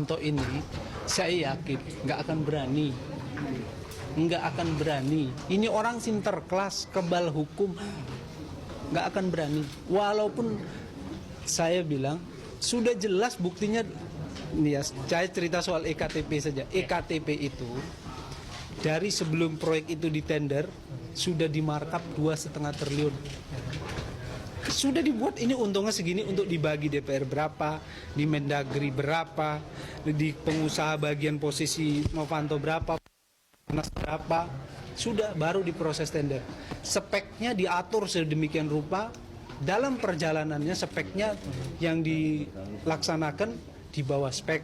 Novanto ini, saya yakin nggak akan berani. Ini orang sinterklas, kebal hukum, nggak akan berani. Walaupun saya bilang sudah jelas buktinya. Nih ya, saya cerita soal EKTP saja. EKTP itu dari sebelum proyek itu ditender sudah dimarkup 2,5 triliun. Sudah dibuat ini untungnya segini untuk dibagi DPR berapa, di Mendagri berapa, di pengusaha bagian posisi Novanto berapa, berapa, sudah baru diproses tender. Speknya diatur sedemikian rupa, dalam perjalanannya speknya yang dilaksanakan di bawah spek.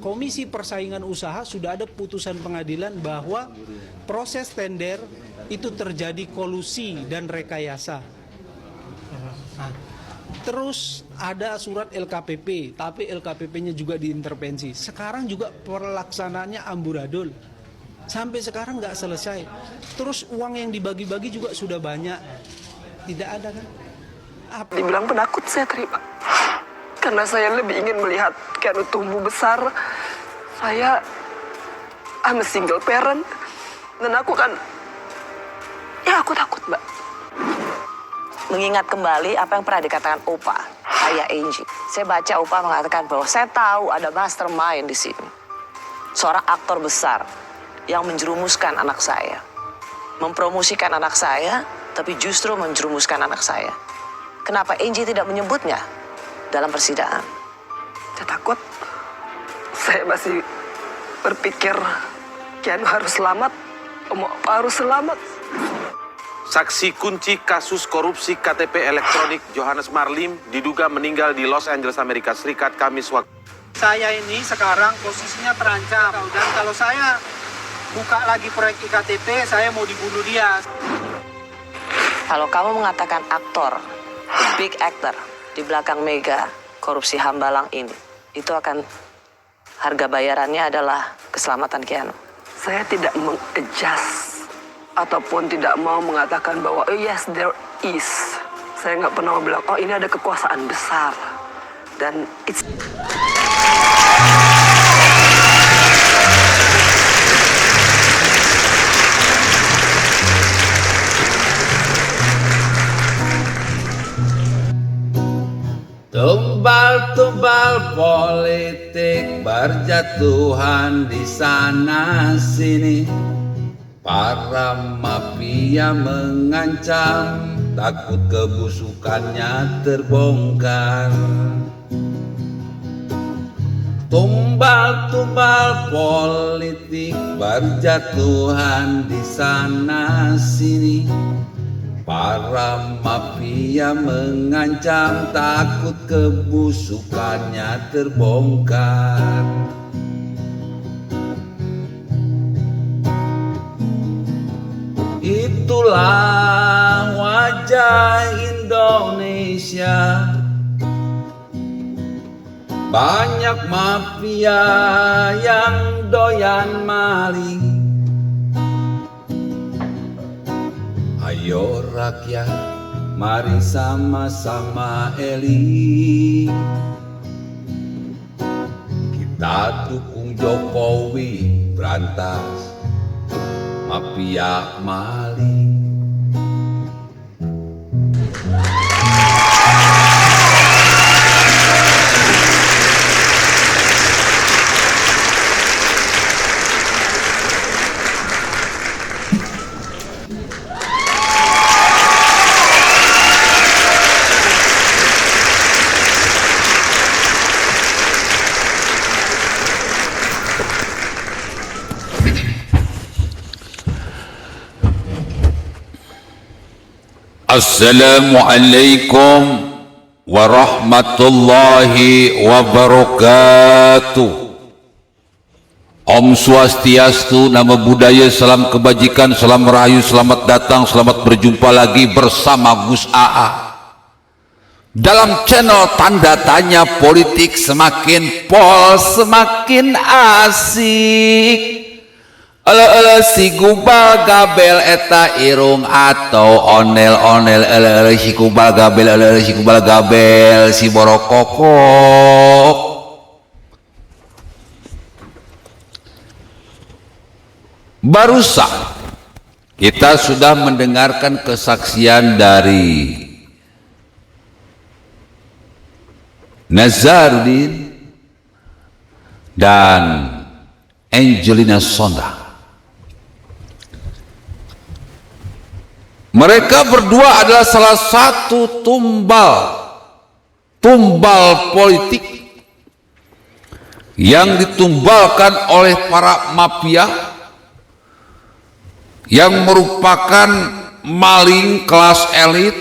Komisi Persaingan Usaha sudah ada putusan pengadilan bahwa proses tender itu terjadi kolusi dan rekayasa. Nah, terus ada surat LKPP, tapi LKPP-nya juga diintervensi. Sekarang juga pelaksanaannya amburadul. Sampai sekarang nggak selesai. Terus uang yang dibagi-bagi juga sudah banyak. Tidak ada kan? Apa? Dibilang penakut saya terima. Karena saya lebih ingin melihat Keanu tumbuh besar. I'm a single parent. Dan aku takut, Mbak. Mengingat kembali apa yang pernah dikatakan Opa, ayah Angie. Saya baca Opa mengatakan bahwa saya tahu ada mastermind di sini. Seorang aktor besar yang menjerumuskan anak saya. Mempromosikan anak saya, tapi justru menjerumuskan anak saya. Kenapa Angie tidak menyebutnya dalam persidangan? Saya takut. Saya masih berpikir Keanu harus selamat. Opa harus selamat. Saksi kunci kasus korupsi KTP elektronik Johannes Marlim diduga meninggal di Los Angeles, Amerika Serikat, Kamis waktu. Saya ini sekarang posisinya terancam, dan kalau saya buka lagi proyek IKTP, saya mau dibunuh dia. Kalau kamu mengatakan aktor, big actor di belakang mega korupsi Hambalang ini, itu akan harga bayarannya adalah keselamatan Keanu. Saya tidak meng-adjust ataupun tidak mau mengatakan bahwa oh yes there is. Saya nggak pernah bilang oh ini ada kekuasaan besar dan it's. Tumbal-tumbal politik berjatuhan di sana sini. Para mafia mengancam, takut kebusukannya terbongkar. Tumbal-tumbal politik berjatuhan di sana sini. Para mafia mengancam, takut kebusukannya terbongkar. Itulah wajah Indonesia. Banyak mafia yang doyan maling. Ayo rakyat, mari sama-sama eling. Kita dukung Jokowi berantas mafia maling. Assalamualaikum warahmatullahi wabarakatuh. Om Swastiastu, nama budaya, salam kebajikan, salam rahayu, selamat datang, selamat berjumpa lagi bersama Gus AA dalam channel Tanda Tanya Politik. Semakin pol semakin asik. Ele si gubal gabel eta irung atau onel-onel ele si gubal gabel ele si gubal gabel si borokokok. Barusan kita sudah mendengarkan kesaksian dari Nazarudin dan Angelina Sonda. Mereka berdua adalah salah satu tumbal politik yang ditumbalkan oleh para mafia yang merupakan maling kelas elit,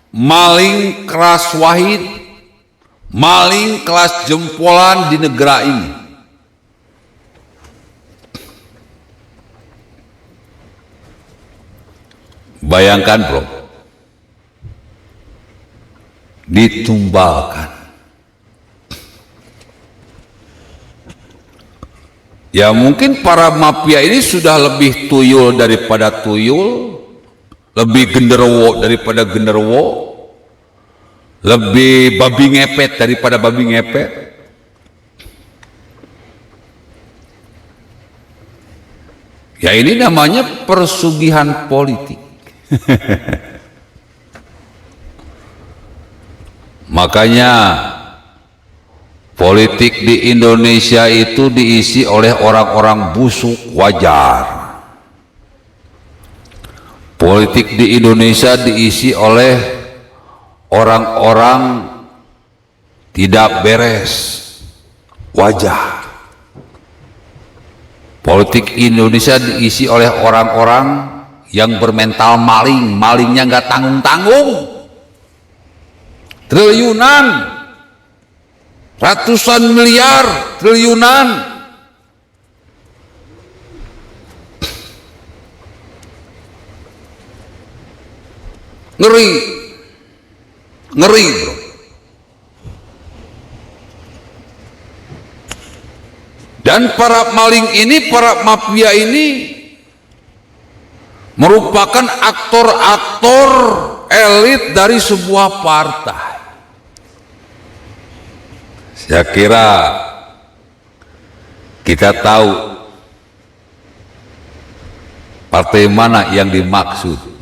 maling kelas wahid, maling kelas jempolan di negara ini. Bayangkan bro, ditumbalkan. Ya mungkin para mafia ini sudah lebih tuyul daripada tuyul, lebih genderuwo daripada genderuwo, lebih babi ngepet daripada babi ngepet. Ya ini namanya persugihan politik. Makanya politik di Indonesia itu diisi oleh orang-orang busuk, wajar. Politik di Indonesia diisi oleh orang-orang tidak beres, wajar. Politik Indonesia diisi oleh orang-orang yang bermental maling, malingnya nggak tanggung-tanggung, triliunan, ratusan miliar, triliunan. Ngeri, ngeri bro. Dan para maling ini, para mafia ini merupakan aktor-aktor elit dari sebuah partai. Saya kira kita tahu partai mana yang dimaksud.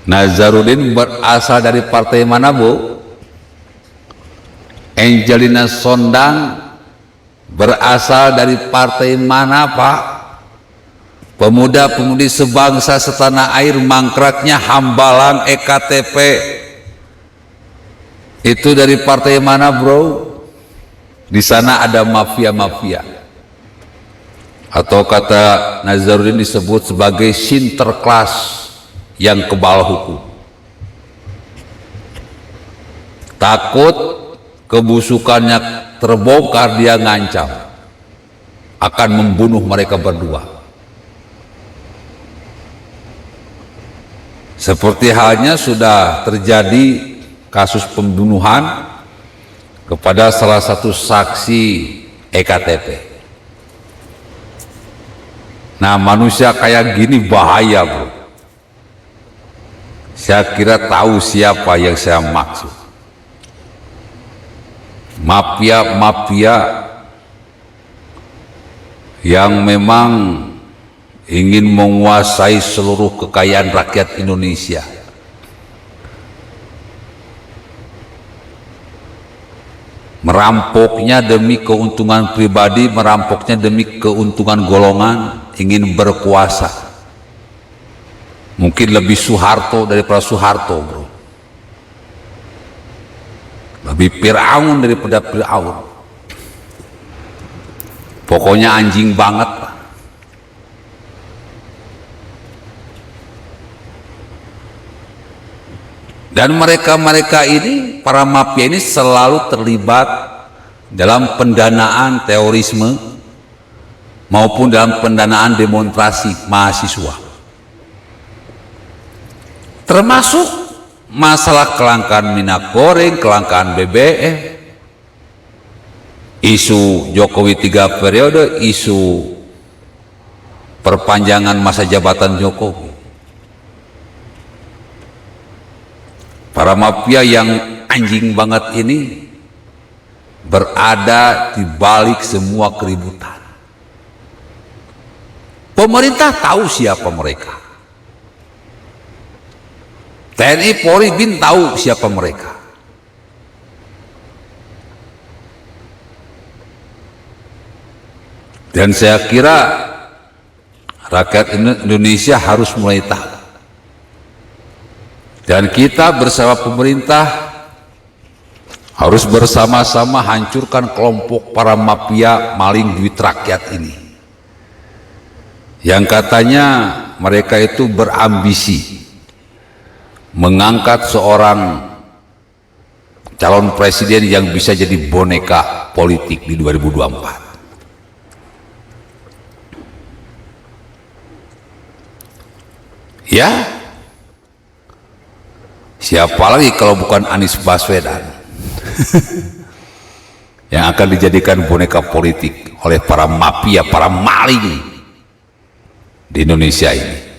Nazarudin berasal dari partai mana, Bu? Angelina Sondang berasal dari partai mana, Pak? Pemuda-pemudi sebangsa setanah air mangkraknya Hambalang EKTP itu dari partai mana, bro? Di sana ada mafia-mafia, atau kata Nazarudin disebut sebagai sinterklas yang kebal hukum. Takut kebusukannya terbongkar, dia ngancam akan membunuh mereka berdua. Seperti halnya sudah terjadi kasus pembunuhan kepada salah satu saksi EKTP. Nah, manusia kayak gini bahaya, bro. Saya kira tahu siapa yang saya maksud. Mafia-mafia yang memang ingin menguasai seluruh kekayaan rakyat Indonesia. Merampoknya demi keuntungan pribadi, merampoknya demi keuntungan golongan, ingin berkuasa. Mungkin lebih Soeharto daripada Soeharto, bro. Lebih Firaun daripada Firaun. Pokoknya anjing banget, Pak. Dan mereka-mereka ini, para mafia ini selalu terlibat dalam pendanaan terorisme maupun dalam pendanaan demonstrasi mahasiswa. Termasuk masalah kelangkaan minyak goreng, kelangkaan BBM, isu Jokowi 3 periode, isu perpanjangan masa jabatan Jokowi. Para mafia yang anjing banget ini berada di balik semua keributan. Pemerintah tahu siapa mereka. TNI, Polri, BIN tahu siapa mereka. Dan saya kira rakyat Indonesia harus mulai tahu. Dan kita bersama pemerintah harus bersama-sama hancurkan kelompok para mafia maling duit rakyat ini. Yang katanya mereka itu berambisi mengangkat seorang calon presiden yang bisa jadi boneka politik di 2024. Ya, siapa lagi kalau bukan Anies Baswedan yang akan dijadikan boneka politik oleh para mafia, para maling di Indonesia ini.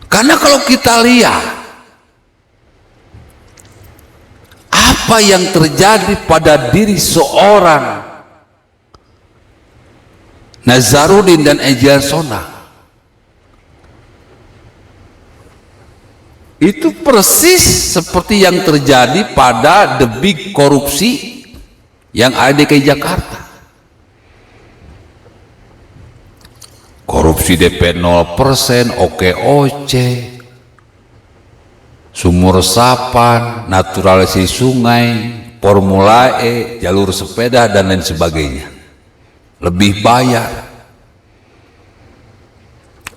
Karena kalau kita lihat apa yang terjadi pada diri seorang Nazarudin dan Ejal Sona, itu persis seperti yang terjadi pada the big korupsi yang ada di DKI Jakarta. Korupsi DP 0%, OKOC, sumur resapan, naturalisasi sungai, Formula E, jalur sepeda, dan lain sebagainya. Lebih bayar.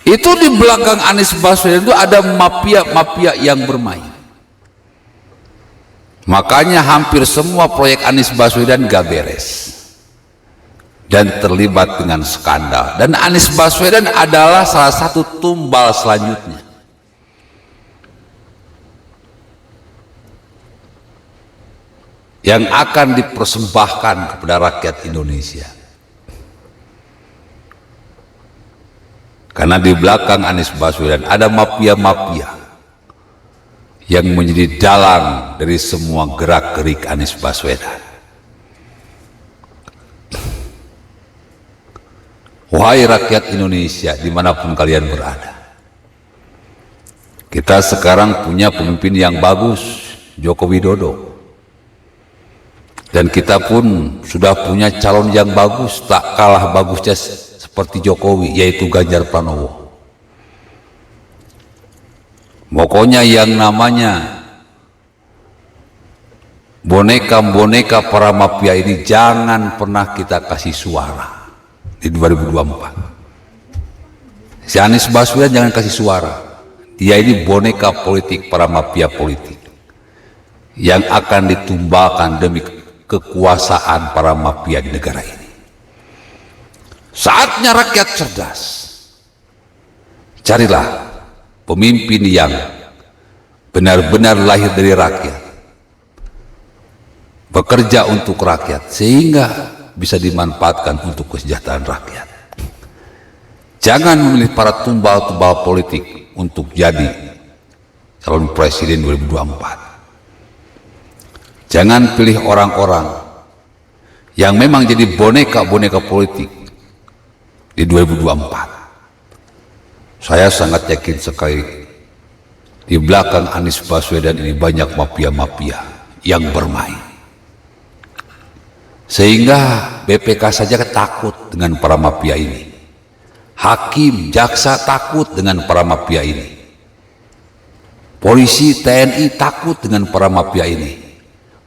Itu di belakang Anies Baswedan itu ada mafia-mafia yang bermain. Makanya hampir semua proyek Anies Baswedan gak beres dan terlibat dengan skandal. Dan Anies Baswedan adalah salah satu tumbal selanjutnya. Yang akan dipersembahkan kepada rakyat Indonesia. Karena di belakang Anies Baswedan ada mafia-mafia yang menjadi dalang dari semua gerak-gerik Anies Baswedan. Wahai rakyat Indonesia dimanapun kalian berada, kita sekarang punya pemimpin yang bagus, Joko Widodo. Dan kita pun sudah punya calon yang bagus, tak kalah bagusnya seperti Jokowi, yaitu Ganjar Pranowo. Pokoknya yang namanya boneka-boneka para mafia ini jangan pernah kita kasih suara di 2024. Si Anies Baswedan jangan kasih suara. Dia ini boneka politik para mafia politik yang akan ditumbalkan demi kekuasaan para mafia di negara ini. Saatnya rakyat cerdas. Carilah pemimpin yang benar-benar lahir dari rakyat, bekerja untuk rakyat sehingga bisa dimanfaatkan untuk kesejahteraan rakyat. Jangan memilih para tumbal-tumbal politik untuk jadi calon presiden 2024. Jangan pilih orang-orang yang memang jadi boneka-boneka politik di 2024. Saya sangat yakin sekali di belakang Anies Baswedan ini banyak mafia-mafia yang bermain. Sehingga BPK saja takut dengan para mafia ini. Hakim, jaksa takut dengan para mafia ini. Polisi, TNI takut dengan para mafia ini.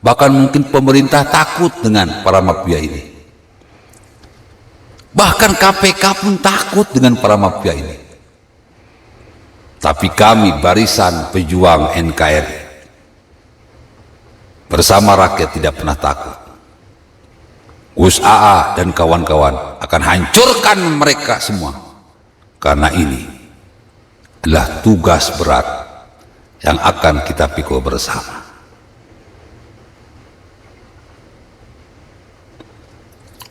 Bahkan mungkin pemerintah takut dengan para mafia ini. Bahkan KPK pun takut dengan para mafia ini. Tapi kami barisan pejuang NKRI bersama rakyat tidak pernah takut. Gus AA dan kawan-kawan akan hancurkan mereka semua. Karena ini adalah tugas berat yang akan kita pikul bersama.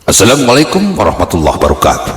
Assalamualaikum warahmatullahi wabarakatuh.